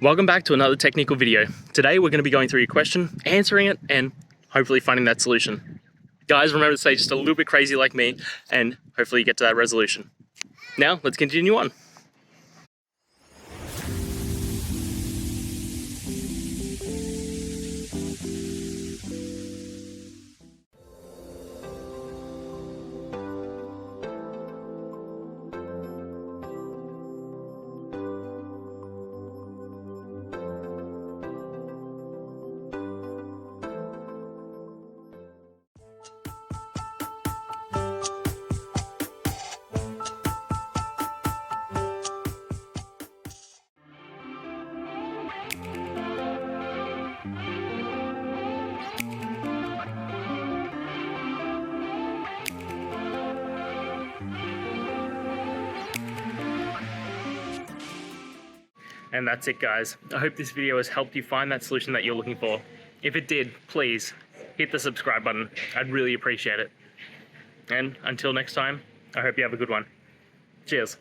Welcome back to another technical video. Today we're going to be going through your question, answering it, and hopefully finding that solution. Guys, remember to stay just a little bit crazy like me, and hopefully you get to that resolution. Now, let's continue on. And that's it, guys. I hope this video has helped you find that solution that you're looking for. If it did, please hit the subscribe button. I'd really appreciate it. And until next time, I hope you have a good one. Cheers.